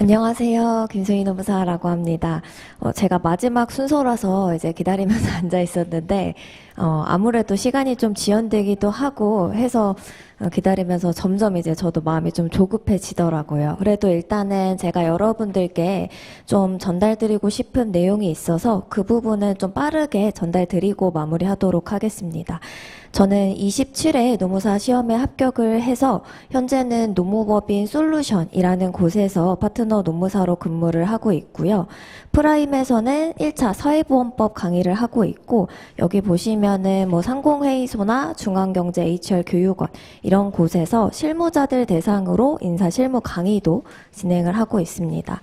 안녕하세요. 김소희 노무사라고 합니다. 제가 마지막 순서라서 이제 기다리면서 앉아 있었는데, 아무래도 시간이 좀 지연되기도 하고 해서 기다리면서 점점 이제 저도 마음이 좀 조급해지더라고요. 그래도 일단은 제가 여러분들께 좀 전달드리고 싶은 내용이 있어서 그 부분은 좀 빠르게 전달드리고 마무리하도록 하겠습니다. 저는 27회 노무사 시험에 합격을 해서 현재는 노무법인 솔루션이라는 곳에서 파트너 노무사로 근무를 하고 있고요. 프라임에서는 1차 사회보험법 강의를 하고 있고, 여기 보시면은 뭐 상공회의소나 중앙경제 HR 교육원 이런 곳에서 실무자들 대상으로 인사 실무 강의도 진행을 하고 있습니다.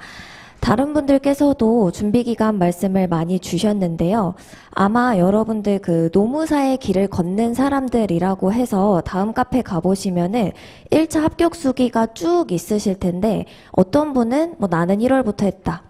다른 분들께서도 준비기간 말씀을 많이 주셨는데요. 아마 여러분들 그 노무사의 길을 걷는 사람들이라고 해서 다음 카페 가보시면은 1차 합격 수기가 쭉 있으실 텐데, 어떤 분은 뭐 나는 1월부터 했다.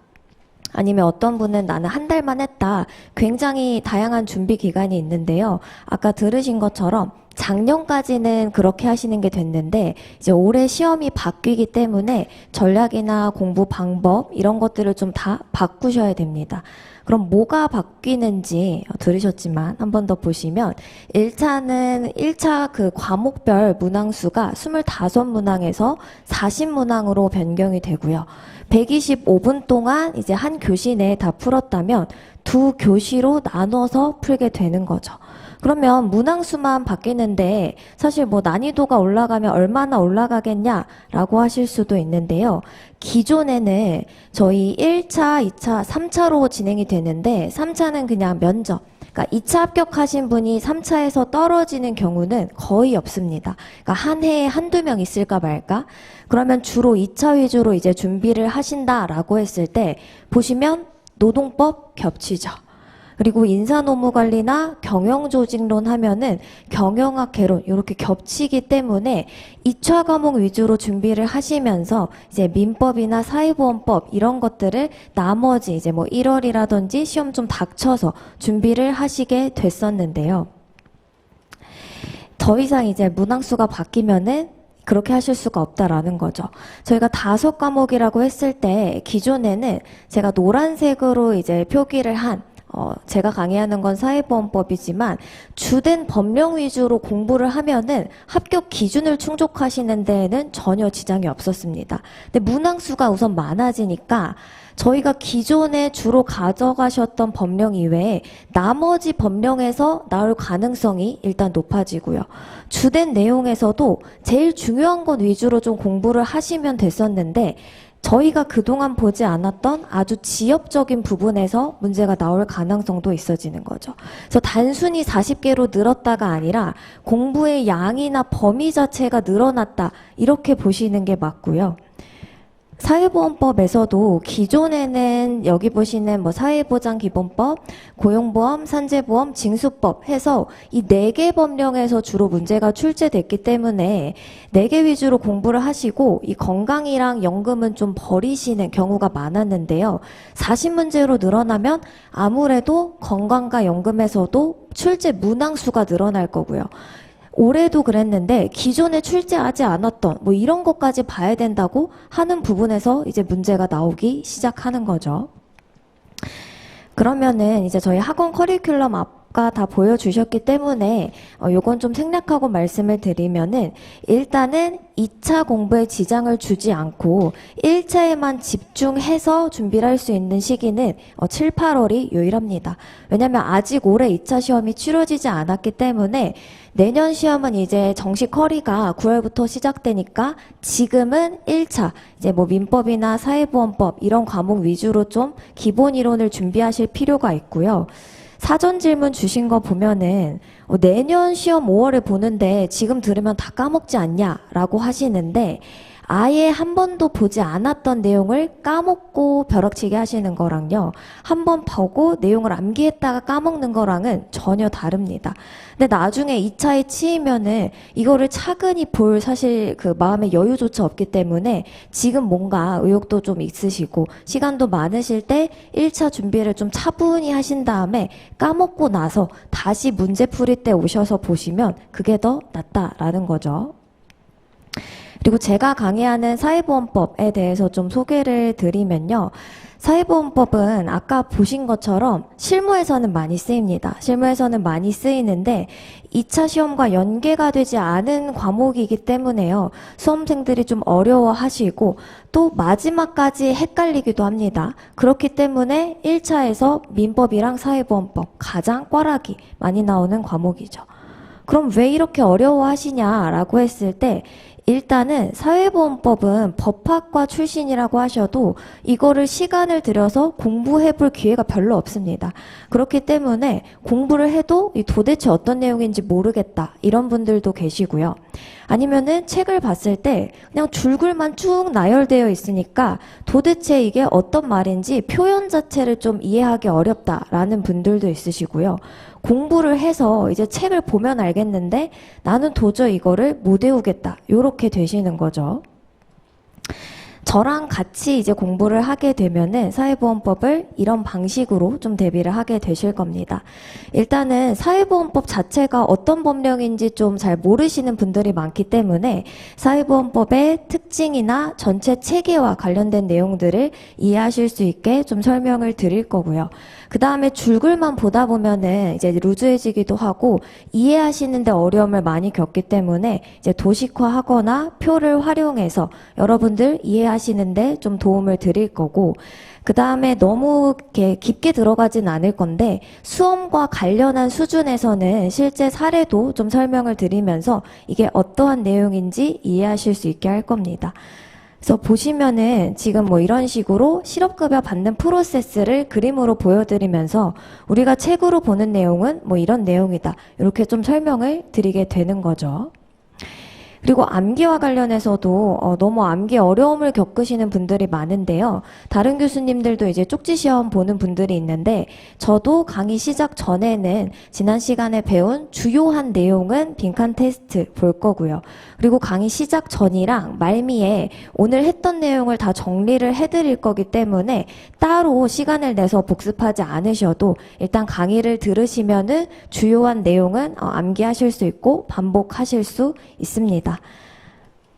아니면 어떤 분은 나는 한 달만 했다. 굉장히 다양한 준비 기간이 있는데요. 아까 들으신 것처럼 작년까지는 그렇게 하시는 게 됐는데, 이제 올해 시험이 바뀌기 때문에 전략이나 공부 방법 이런 것들을 좀 다 바꾸셔야 됩니다. 그럼 뭐가 바뀌는지 들으셨지만 한 번 더 보시면, 1차는 1차 그 과목별 문항수가 25문항에서 40문항으로 변경이 되고요. 125분 동안 이제 한 교시 내에 다 풀었다면 두 교시로 나눠서 풀게 되는 거죠. 그러면 문항수만 바뀌는데 사실 뭐 난이도가 올라가면 얼마나 올라가겠냐라고 하실 수도 있는데요. 기존에는 저희 1차, 2차, 3차로 진행이 되는데, 3차는 그냥 면접. 그러니까 2차 합격하신 분이 3차에서 떨어지는 경우는 거의 없습니다. 그러니까 한 해에 한두 명 있을까 말까? 그러면 주로 2차 위주로 이제 준비를 하신다라고 했을 때 보시면 노동법 겹치죠. 그리고 인사노무관리나 경영조직론 하면은 경영학 개론 이렇게 겹치기 때문에 2차 과목 위주로 준비를 하시면서 이제 민법이나 사회보험법 이런 것들을 나머지 이제 뭐 1월이라든지 시험 좀 닥쳐서 준비를 하시게 됐었는데요. 더 이상 이제 문항수가 바뀌면은 그렇게 하실 수가 없다라는 거죠. 저희가 5과목이라고 했을 때 기존에는 제가 노란색으로 이제 표기를 한 제가 강의하는 건 사회보험법이지만 주된 법령 위주로 공부를 하면은 합격 기준을 충족하시는 데에는 전혀 지장이 없었습니다. 근데 문항수가 우선 많아지니까 저희가 기존에 주로 가져가셨던 법령 이외에 나머지 법령에서 나올 가능성이 일단 높아지고요. 주된 내용에서도 제일 중요한 것 위주로 좀 공부를 하시면 됐었는데, 저희가 그동안 보지 않았던 아주 지엽적인 부분에서 문제가 나올 가능성도 있어지는 거죠. 그래서 단순히 40개로 늘었다가 아니라 공부의 양이나 범위 자체가 늘어났다, 이렇게 보시는 게 맞고요. 사회보험법에서도 기존에는 여기 보시는 뭐 사회보장기본법, 고용보험, 산재보험, 징수법 해서 이 4개 법령에서 주로 문제가 출제됐기 때문에 4개 위주로 공부를 하시고 이 건강이랑 연금은 좀 버리시는 경우가 많았는데요. 40문제로 늘어나면 아무래도 건강과 연금에서도 출제 문항수가 늘어날 거고요. 올해도 그랬는데 기존에 출제하지 않았던 뭐 이런 것까지 봐야 된다고 하는 부분에서 이제 문제가 나오기 시작하는 거죠. 그러면은 이제 저희 학원 커리큘럼 아까 다 보여주셨기 때문에 요건 좀 생략하고 말씀을 드리면은, 일단은 2차 공부에 지장을 주지 않고 1차에만 집중해서 준비를 할 수 있는 시기는 7, 8월이 유일합니다. 왜냐면 아직 올해 2차 시험이 치러지지 않았기 때문에 내년 시험은 이제 정식 커리가 9월부터 시작되니까 지금은 1차 이제 뭐 민법이나 사회보험법 이런 과목 위주로 좀 기본 이론을 준비하실 필요가 있고요. 사전 질문 주신 거 보면은 내년 시험 5월에 보는데 지금 들으면 다 까먹지 않냐라고 하시는데, 아예 한 번도 보지 않았던 내용을 까먹고 벼락치기 하시는 거랑요, 한 번 보고 내용을 암기했다가 까먹는 거랑은 전혀 다릅니다. 근데 나중에 2차에 치이면은 이거를 차근히 볼 사실 그 마음의 여유조차 없기 때문에 지금 뭔가 의욕도 좀 있으시고 시간도 많으실 때 1차 준비를 좀 차분히 하신 다음에 까먹고 나서 다시 문제 풀이 때 오셔서 보시면 그게 더 낫다라는 거죠. 그리고 제가 강의하는 사회보험법에 대해서 좀 소개를 드리면요. 사회보험법은 아까 보신 것처럼 실무에서는 많이 쓰입니다. 실무에서는 많이 쓰이는데 2차 시험과 연계가 되지 않은 과목이기 때문에요. 수험생들이 좀 어려워하시고 또 마지막까지 헷갈리기도 합니다. 그렇기 때문에 1차에서 민법이랑 사회보험법 가장 꽈락이 많이 나오는 과목이죠. 그럼 왜 이렇게 어려워하시냐라고 했을 때 일단은 사회보험법은 법학과 출신이라고 하셔도 이거를 시간을 들여서 공부해 볼 기회가 별로 없습니다. 그렇기 때문에 공부를 해도 도대체 어떤 내용인지 모르겠다 이런 분들도 계시고요. 아니면은 책을 봤을 때 그냥 줄글만 쭉 나열되어 있으니까 도대체 이게 어떤 말인지 표현 자체를 좀 이해하기 어렵다라는 분들도 있으시고요. 공부를 해서 이제 책을 보면 알겠는데 나는 도저히 이거를 못 외우겠다. 요렇게 되시는 거죠. 저랑 같이 이제 공부를 하게 되면은 사회보험법을 이런 방식으로 좀 대비를 하게 되실 겁니다. 일단은 사회보험법 자체가 어떤 법령인지 좀 잘 모르시는 분들이 많기 때문에 사회보험법의 특징이나 전체 체계와 관련된 내용들을 이해하실 수 있게 좀 설명을 드릴 거고요. 그 다음에 줄글만 보다 보면은 이제 루즈해지기도 하고 이해하시는데 어려움을 많이 겪기 때문에 이제 도식화하거나 표를 활용해서 여러분들 이해하시는데 좀 도움을 드릴 거고, 그 다음에 너무 이렇게 깊게 들어가진 않을 건데 수험과 관련한 수준에서는 실제 사례도 좀 설명을 드리면서 이게 어떠한 내용인지 이해하실 수 있게 할 겁니다. 그래서 보시면은 지금 뭐 이런 식으로 실업급여 받는 프로세스를 그림으로 보여드리면서 우리가 책으로 보는 내용은 뭐 이런 내용이다. 이렇게 좀 설명을 드리게 되는 거죠. 그리고 암기와 관련해서도 너무 암기 어려움을 겪으시는 분들이 많은데요. 다른 교수님들도 이제 쪽지 시험 보는 분들이 있는데 저도 강의 시작 전에는 지난 시간에 배운 주요한 내용은 빈칸 테스트 볼 거고요. 그리고 강의 시작 전이랑 말미에 오늘 했던 내용을 다 정리를 해드릴 거기 때문에 따로 시간을 내서 복습하지 않으셔도 일단 강의를 들으시면은 주요한 내용은 암기하실 수 있고 반복하실 수 있습니다.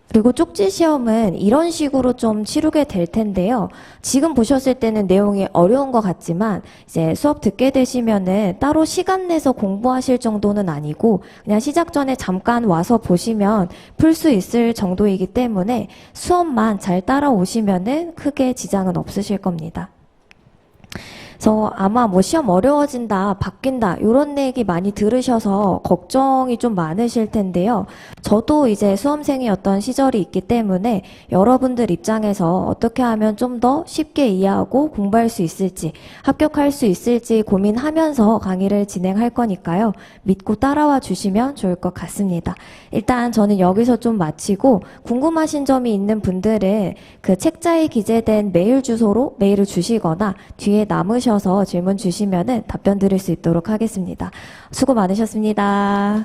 그리고 쪽지 시험은 이런 식으로 좀 치르게 될 텐데요. 지금 보셨을 때는 내용이 어려운 것 같지만 이제 수업 듣게 되시면은 따로 시간 내서 공부하실 정도는 아니고 그냥 시작 전에 잠깐 와서 보시면 풀 수 있을 정도이기 때문에 수업만 잘 따라오시면은 크게 지장은 없으실 겁니다. 그래서 아마 뭐 시험 어려워진다, 바뀐다 이런 얘기 많이 들으셔서 걱정이 좀 많으실 텐데요. 저도 이제 수험생이었던 시절이 있기 때문에 여러분들 입장에서 어떻게 하면 좀 더 쉽게 이해하고 공부할 수 있을지, 합격할 수 있을지 고민하면서 강의를 진행할 거니까요. 믿고 따라와 주시면 좋을 것 같습니다. 일단 저는 여기서 좀 마치고 궁금하신 점이 있는 분들은 그 책자에 기재된 메일 주소로 메일을 주시거나 뒤에 남으셔서 질문 주시면은 답변 드릴 수 있도록 하겠습니다. 수고 많으셨습니다.